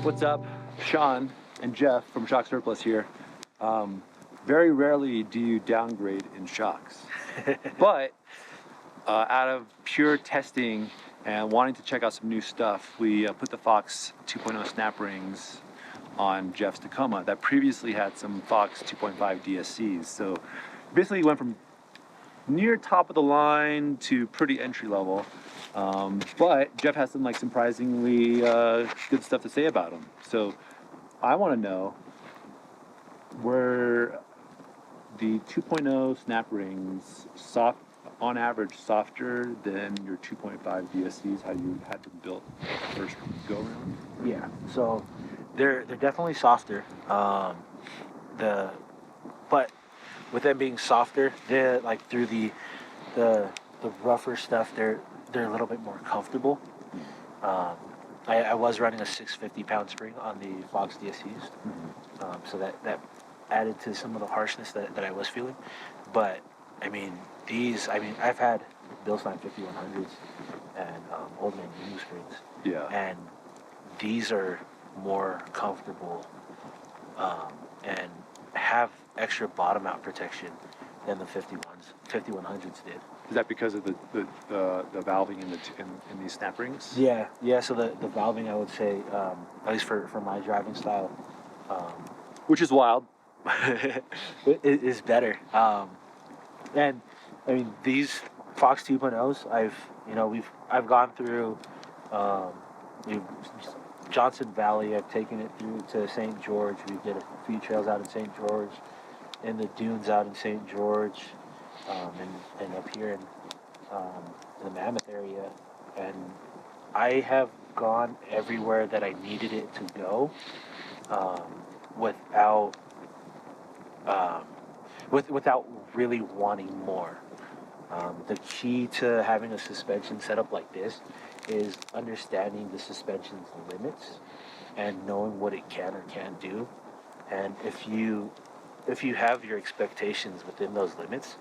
What's up? Sean and Jeff from Shock Surplus here. Very rarely do you downgrade in shocks, but out of pure testing and wanting to check out some new stuff, we put the Fox 2.0 snap rings on Jeff's Tacoma that previously had some Fox 2.5 DSCs. So basically went from near top of the line to pretty entry level. But Jeff has some surprisingly good stuff to say about them. So I want to know, were the 2.0 snap rings on average softer than your 2.5 DSCs, how you had them built first go around? Yeah, so they're definitely softer. But with them being softer, they're through the rougher stuff, they're a little bit more comfortable. I was running a 650-pound spring on the Fox DSCs, so that added to some of the harshness that I was feeling. But I've had Bilstein 5100s and Old Man New springs. Yeah. And these are more comfortable and have extra bottom out protection than the 5100s did. Is that because of the valving in these snap rings? Yeah. So the valving, I would say, at least for my driving style, which is wild, is better. And these Fox 2.0s, I've gone through Johnson Valley. I've taken it through to St. George. We did a few trails out in St. George, in the dunes out in St. George, and up here in the Mammoth area. And I have gone everywhere that I needed it to go without really wanting more. The key to having a suspension set up like this is understanding the suspension's limits and knowing what it can or can't do. And if you have your expectations within those limits,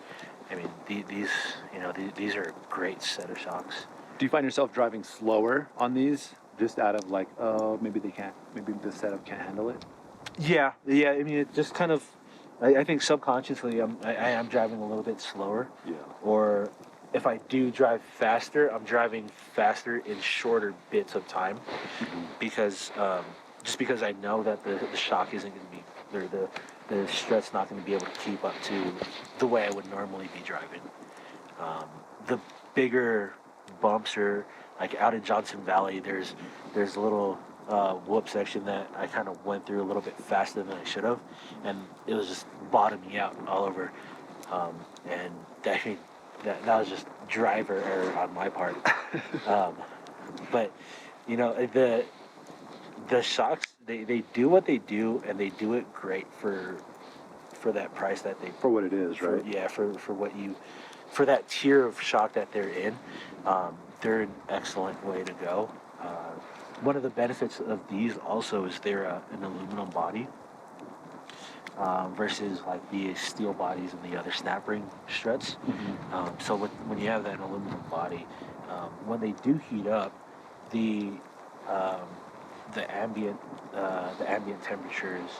these are a great set of shocks. Do you find yourself driving slower on these, just out of maybe the setup can't handle it? Yeah. It just kind of, I think subconsciously I am driving a little bit slower. Yeah. Or if I do drive faster, I'm driving faster in shorter bits of time, because I know that the shock isn't going to be, or the strut's not going to be able to keep up to the way I would normally be driving. The bigger bumps are out in Johnson Valley. There's a little whoop section that I kind of went through a little bit faster than I should have, and it was just bottoming out all over. And that was just driver error on my part. But the shocks, they do what they do, and they do it great for that price that they, for what it is, right? For that tier of shock that they're in. They're an excellent way to go. One of the benefits of these also is they're an aluminum body versus the steel bodies and the other snap ring struts. So when you have that aluminum body, when they do heat up, the ambient temperatures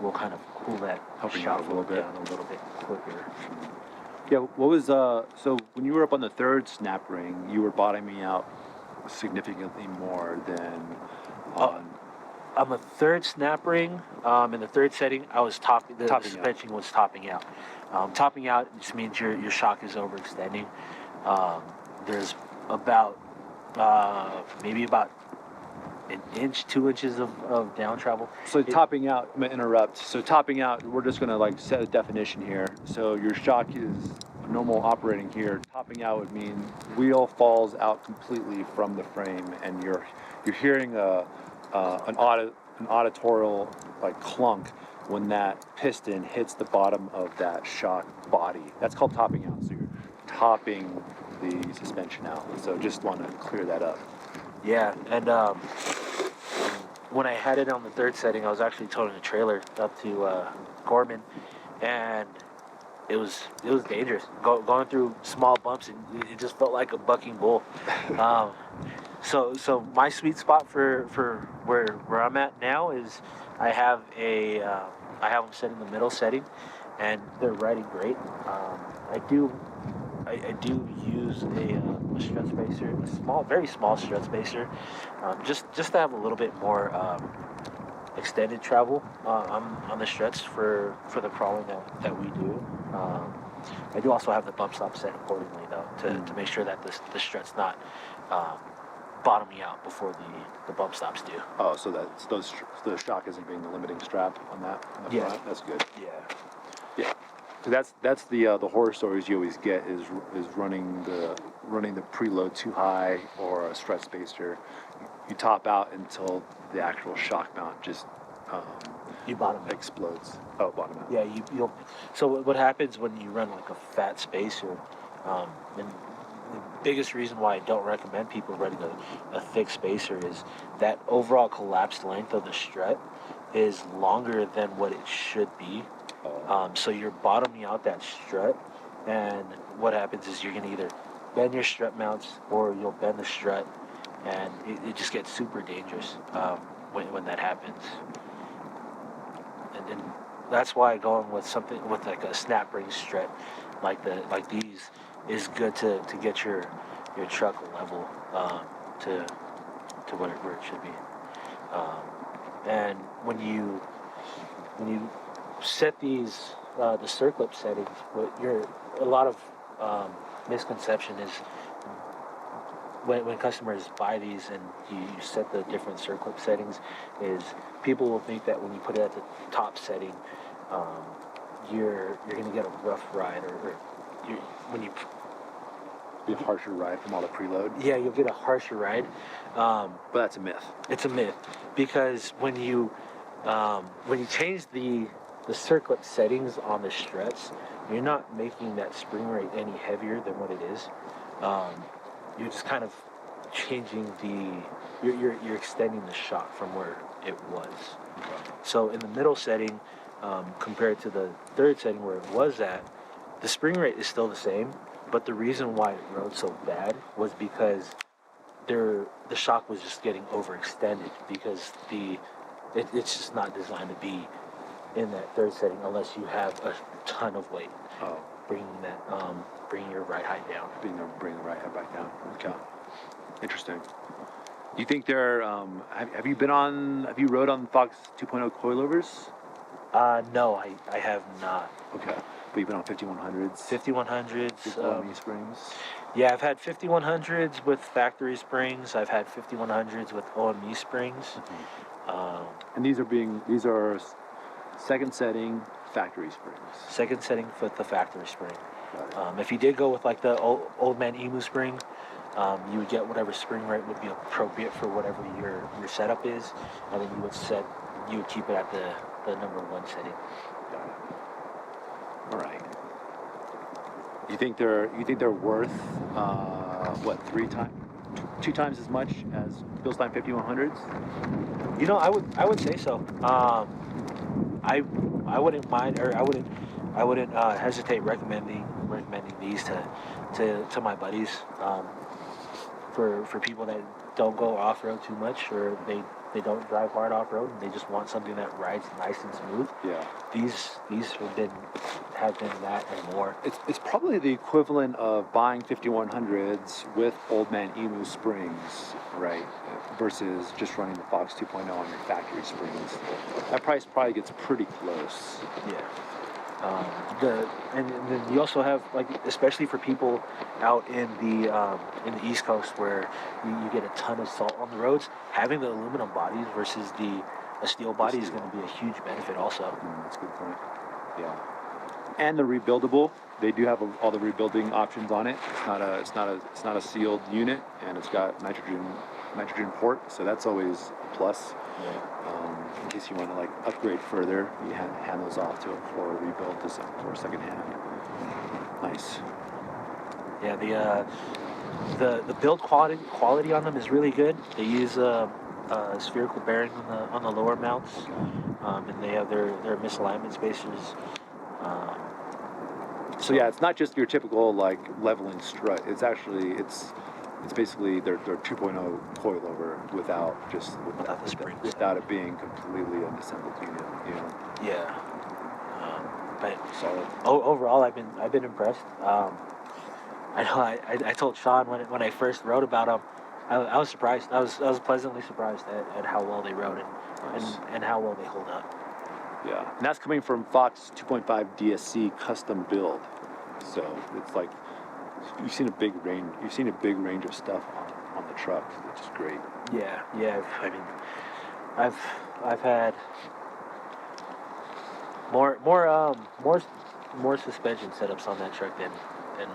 will kind of cool that shock down a little bit quicker. Yeah, what was so when you were up on the third snap ring, you were bottoming out significantly more than on the third snap ring, in the third setting, I was the suspension was topping out. Topping out just means your shock is overextending. There's about maybe about an inch, 2 inches of down travel. So topping out, I'm gonna interrupt. So topping out, we're just gonna set a definition here. So your shock is normal operating here. Topping out would mean wheel falls out completely from the frame, and you're hearing an auditorial clunk when that piston hits the bottom of that shock body. That's called topping out. So you're topping the suspension out. So just want to clear that up. Yeah, and when I had it on the third setting, I was actually towing a trailer up to Gorman, and it was dangerous. Going through small bumps, and it just felt like a bucking bull. So my sweet spot for where I'm at now is I have them set in the middle setting, and they're riding great. I do use a strut spacer, a small, very small strut spacer, just to have a little bit more extended travel on the struts for the crawling that we do. I do also have the bump stop set accordingly though to make sure that the strut's not bottoming out before the bump stops do. Oh, so the shock isn't being the limiting strap on that in the front. That's good. Yeah. So that's the horror stories you always get is running the preload too high or a strut spacer. You top out until the actual shock mount just You bottom out. explodes. Oh, bottom out. Yeah, you'll. So what happens when you run like a fat spacer? And the biggest reason why I don't recommend people running a thick spacer is that overall collapsed length of the strut is longer than what it should be. So you're bottoming out that strut, and what happens is you're gonna either bend your strut mounts or you'll bend the strut, and it just gets super dangerous when that happens. And that's why going with something with like a snap ring strut like these is good to get your truck level to where it should be. And when you set these the circlip settings, a lot of misconception is when customers buy these and you set the different circlip settings, is people will think that when you put it at the top setting, you're going to get a rough ride, or when you Be a harsher ride from all the preload. yeah, you'll get a harsher ride. But that's a myth. It's a myth, because when you change the circlip settings on the struts, you're not making that spring rate any heavier than what it is. You're just kind of changing you're extending the shock from where it was. Okay. So in the middle setting, compared to the third setting where it was at, the spring rate is still the same, but the reason why it rode so bad was because the shock was just getting overextended, because it's just not designed to be in that third setting unless you have a ton of weight. Oh. Bringing your ride height down. Bring the right head back down. Okay. Interesting. Do you think have you rode on Fox 2.0 coilovers? No, I have not. Okay. But you've been on 5100s? 5100s. With OME springs? Yeah, I've had 5100s with factory springs. I've had 5100s with OME springs. Mm-hmm. And these are second setting factory springs. Second setting with the factory spring. Got it. If you did go with like the old man emu spring, you would get whatever spring rate would be appropriate for whatever your setup is, and then you would keep it at the number one setting. Got it. All right. You think they're worth two times as much as Bilstein 5100s? You know, I would say so. I wouldn't mind, or I wouldn't hesitate recommending these to my buddies, for people that don't go off road too much, or they don't drive hard off road and they just want something that rides nice and smooth. Yeah. These have been that and more. It's probably the equivalent of buying 5100s with Old Man Emu springs, right? Versus just running the Fox 2.0 on your factory springs. That price probably gets pretty close. Yeah. And then you also have, like, especially for people out in the East Coast where you get a ton of salt on the roads, having the aluminum bodies versus a steel body is going to be a huge benefit also. That's a good point. Yeah. And the rebuildable, they do have all the rebuilding options on it. It's not a sealed unit, and it's got nitrogen port, so that's always a plus. Yeah. In case you want to upgrade further, you hand those off to a floor rebuild for second hand. Nice. Yeah, the build quality on them is really good. They use spherical bearing on the lower mounts, and they have their misalignment spacers. So yeah, it's not just your typical like leveling strut. It's actually it's basically their 2.0 coilover without Without the springs. without it being completely an assembled unit. You know. Yeah. But Solid. overall, I've been impressed. I know I told Sean when I first wrote about them, I was surprised. I was pleasantly surprised at how well they rode and how well they hold up. Yeah, and that's coming from Fox 2.5 DSC custom build. So it's like you've seen a big range of stuff on the truck, which is great. Yeah. I mean, I've had more suspension setups on that truck than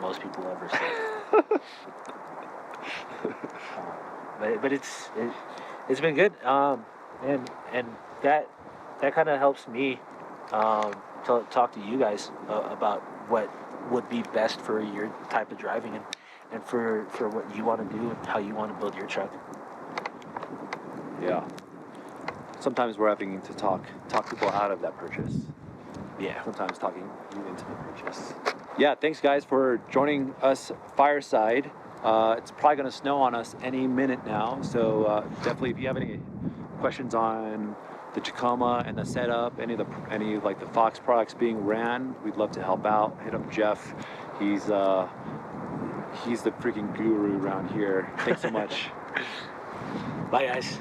most people ever see. But it's been good. And that kind of helps me to talk to you guys about what would be best for your type of driving and for what you want to do and how you want to build your truck. Yeah. Sometimes we're having to talk people out of that purchase. Yeah. Sometimes talking you into the purchase. Yeah, thanks guys for joining us fireside. It's probably going to snow on us any minute now, so definitely if you have any questions on the Tacoma and the setup, any like the Fox products being ran, we'd love to help out. Hit up Jeff. He's the freaking guru around here. Thanks so much. Bye guys.